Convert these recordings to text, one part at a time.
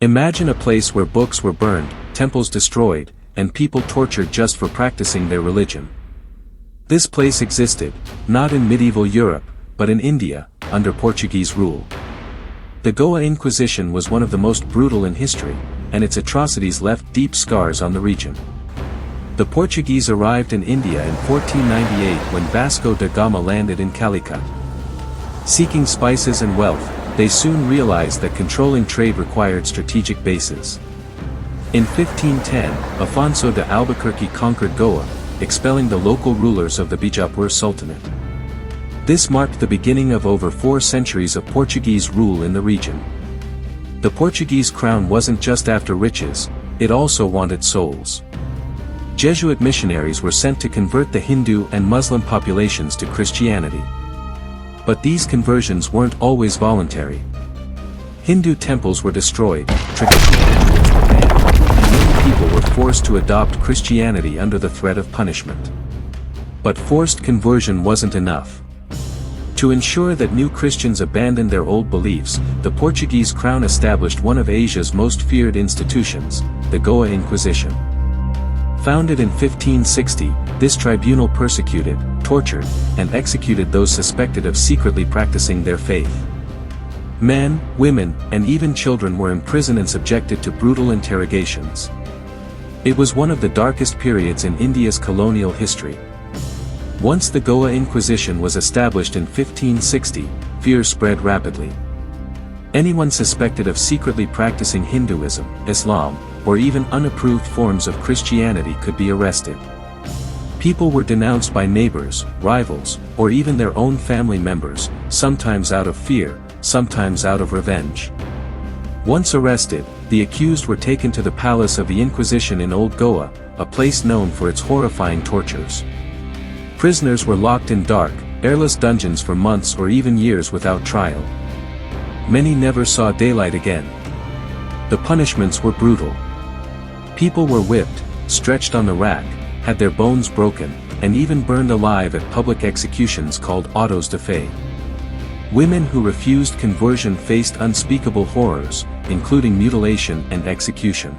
Imagine a place where books were burned, temples destroyed, and people tortured just for practicing their religion. This place existed, not in medieval Europe, but in India, under Portuguese rule. The Goa Inquisition was one of the most brutal in history, and its atrocities left deep scars on the region. The Portuguese arrived in India in 1498 when Vasco da Gama landed in Calicut. Seeking spices and wealth, they soon realized that controlling trade required strategic bases. In 1510, Afonso de Albuquerque conquered Goa, expelling the local rulers of the Bijapur Sultanate. This marked the beginning of over 4 centuries of Portuguese rule in the region. The Portuguese crown wasn't just after riches, it also wanted souls. Jesuit missionaries were sent to convert the Hindu and Muslim populations to Christianity. But these conversions weren't always voluntary. Hindu temples were destroyed, traditional rituals were banned, and many people were forced to adopt Christianity under the threat of punishment. But forced conversion wasn't enough. To ensure that new Christians abandoned their old beliefs, the Portuguese crown established one of Asia's most feared institutions, the Goa Inquisition. Founded in 1560, this tribunal persecuted, tortured, and executed those suspected of secretly practicing their faith. Men, women, and even children were imprisoned and subjected to brutal interrogations. It was one of the darkest periods in India's colonial history. Once the Goa Inquisition was established in 1560, fear spread rapidly. Anyone suspected of secretly practicing Hinduism, Islam, or even unapproved forms of Christianity could be arrested. People were denounced by neighbors, rivals, or even their own family members, sometimes out of fear, sometimes out of revenge. Once arrested, the accused were taken to the palace of the Inquisition in Old Goa, a place known for its horrifying tortures. Prisoners were locked in dark, airless dungeons for months or even years without trial. Many never saw daylight again. The punishments were brutal. People were whipped, stretched on the rack, had their bones broken, and even burned alive at public executions called autos de fe. Women who refused conversion faced unspeakable horrors, including mutilation and execution.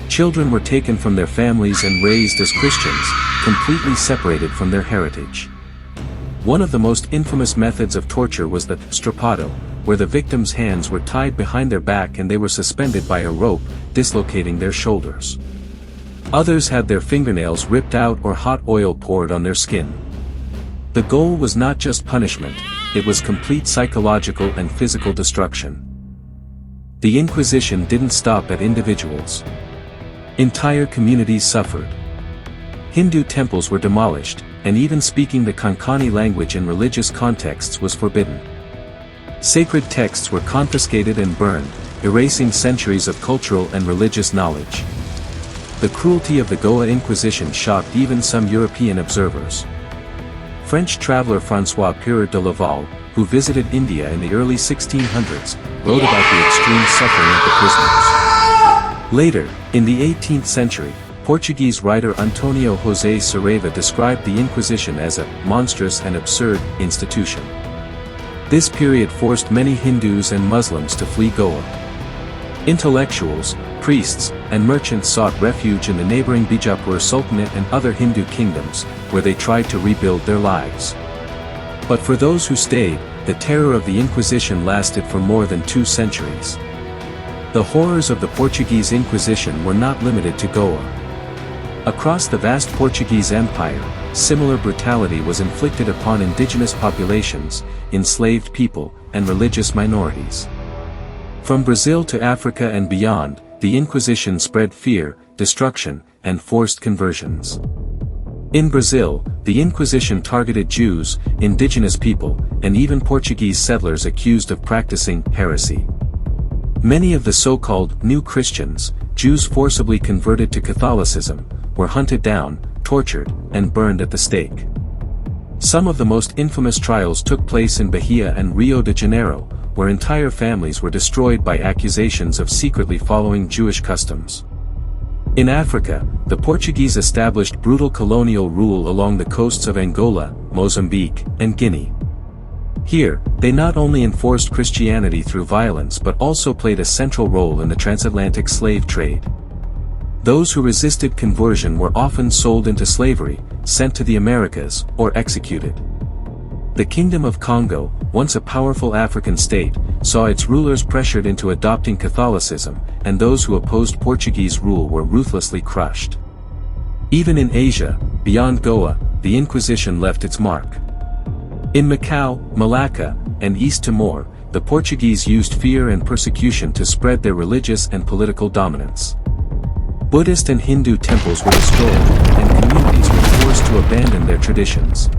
Children were taken from their families and raised as Christians, completely separated from their heritage. One of the most infamous methods of torture was the strappado, where the victims' hands were tied behind their back and they were suspended by a rope, dislocating their shoulders. Others had their fingernails ripped out or hot oil poured on their skin. The goal was not just punishment, it was complete psychological and physical destruction. The Inquisition didn't stop at individuals. Entire communities suffered. Hindu temples were demolished, and even speaking the Konkani language in religious contexts was forbidden. Sacred texts were confiscated and burned, erasing centuries of cultural and religious knowledge. The cruelty of the Goa Inquisition shocked even some European observers. French traveler François Pureur de Laval, who visited India in the early 1600s, wrote about the extreme suffering of the prisoners. Later, in the 18th century, Portuguese writer Antonio José Saraiva described the Inquisition as a monstrous and absurd institution. This period forced many Hindus and Muslims to flee Goa. Intellectuals, priests, and merchants sought refuge in the neighboring Bijapur Sultanate and other Hindu kingdoms, where they tried to rebuild their lives. But for those who stayed, the terror of the Inquisition lasted for more than 2 centuries. The horrors of the Portuguese Inquisition were not limited to Goa. Across the vast Portuguese Empire, similar brutality was inflicted upon indigenous populations, enslaved people, and religious minorities. From Brazil to Africa and beyond, the Inquisition spread fear, destruction, and forced conversions. In Brazil, the Inquisition targeted Jews, indigenous people, and even Portuguese settlers accused of practicing heresy. Many of the so-called New Christians, Jews forcibly converted to Catholicism, were hunted down, tortured, and burned at the stake. Some of the most infamous trials took place in Bahia and Rio de Janeiro, where entire families were destroyed by accusations of secretly following Jewish customs. In Africa, the Portuguese established brutal colonial rule along the coasts of Angola, Mozambique, and Guinea. Here, they not only enforced Christianity through violence but also played a central role in the transatlantic slave trade. Those who resisted conversion were often sold into slavery, sent to the Americas, or executed. The Kingdom of Congo, once a powerful African state, saw its rulers pressured into adopting Catholicism, and those who opposed Portuguese rule were ruthlessly crushed. Even in Asia, beyond Goa, the Inquisition left its mark. In Macau, Malacca, and East Timor, the Portuguese used fear and persecution to spread their religious and political dominance. Buddhist and Hindu temples were destroyed, and communities were forced to abandon their traditions.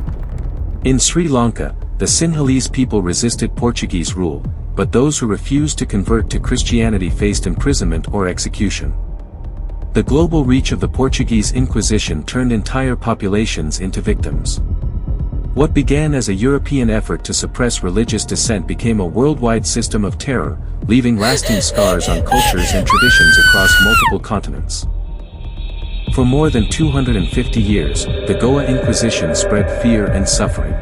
In Sri Lanka, the Sinhalese people resisted Portuguese rule, but those who refused to convert to Christianity faced imprisonment or execution. The global reach of the Portuguese Inquisition turned entire populations into victims. What began as a European effort to suppress religious dissent became a worldwide system of terror, leaving lasting scars on cultures and traditions across multiple continents. For more than 250 years, the Goa Inquisition spread fear and suffering.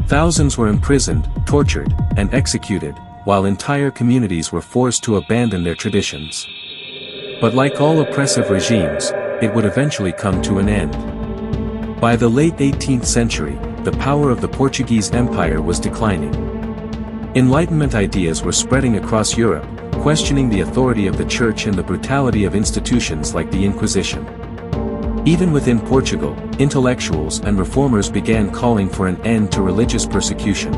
Thousands were imprisoned, tortured, and executed, while entire communities were forced to abandon their traditions. But like all oppressive regimes, it would eventually come to an end. By the late 18th century, the power of the Portuguese Empire was declining. Enlightenment ideas were spreading across Europe, questioning the authority of the Church and the brutality of institutions like the Inquisition. Even within Portugal, intellectuals and reformers began calling for an end to religious persecution.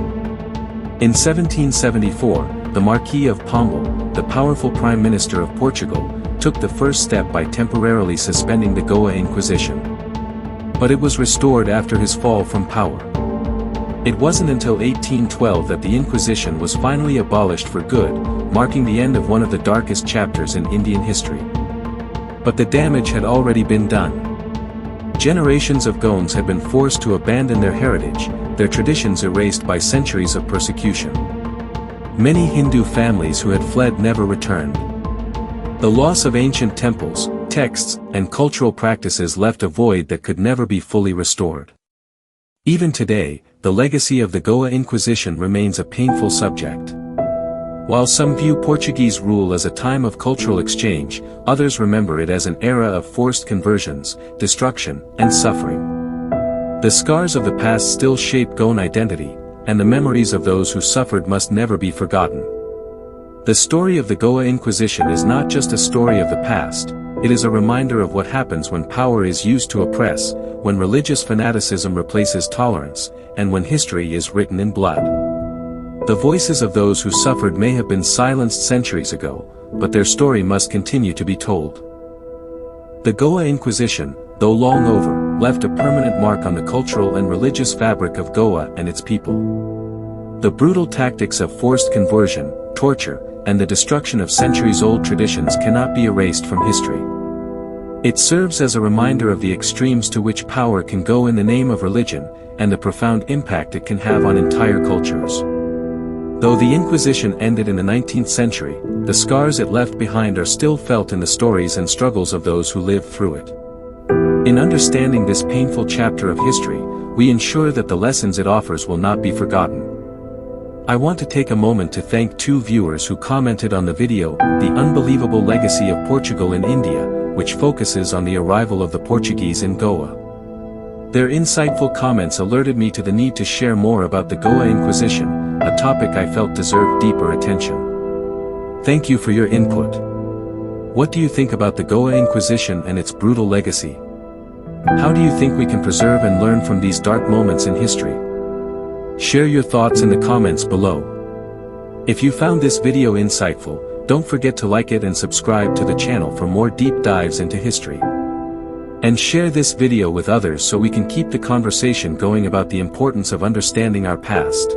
In 1774, the Marquis of Pombal, the powerful Prime Minister of Portugal, took the first step by temporarily suspending the Goa Inquisition. But it was restored after his fall from power. It wasn't until 1812 that the Inquisition was finally abolished for good, marking the end of one of the darkest chapters in Indian history. But the damage had already been done. Generations of Goans had been forced to abandon their heritage, their traditions erased by centuries of persecution. Many Hindu families who had fled never returned. The loss of ancient temples, texts, and cultural practices left a void that could never be fully restored. Even today, the legacy of the Goa Inquisition remains a painful subject. While some view Portuguese rule as a time of cultural exchange, others remember it as an era of forced conversions, destruction, and suffering. The scars of the past still shape Goan identity, and the memories of those who suffered must never be forgotten. The story of the Goa Inquisition is not just a story of the past. It is a reminder of what happens when power is used to oppress, when religious fanaticism replaces tolerance, and when history is written in blood. The voices of those who suffered may have been silenced centuries ago, but their story must continue to be told. The Goa Inquisition, though long over, left a permanent mark on the cultural and religious fabric of Goa and its people. The brutal tactics of forced conversion, torture, and the destruction of centuries-old traditions cannot be erased from history. It serves as a reminder of the extremes to which power can go in the name of religion, and the profound impact it can have on entire cultures. Though the Inquisition ended in the 19th century, the scars it left behind are still felt in the stories and struggles of those who lived through it. In understanding this painful chapter of history, we ensure that the lessons it offers will not be forgotten. I want to take a moment to thank two viewers who commented on the video, The Unbelievable Legacy of Portugal in India, which focuses on the arrival of the Portuguese in Goa. Their insightful comments alerted me to the need to share more about the Goa Inquisition, a topic I felt deserved deeper attention. Thank you for your input. What do you think about the Goa Inquisition and its brutal legacy? How do you think we can preserve and learn from these dark moments in history? Share your thoughts in the comments below. If you found this video insightful, don't forget to like it and subscribe to the channel for more deep dives into history. And share this video with others so we can keep the conversation going about the importance of understanding our past.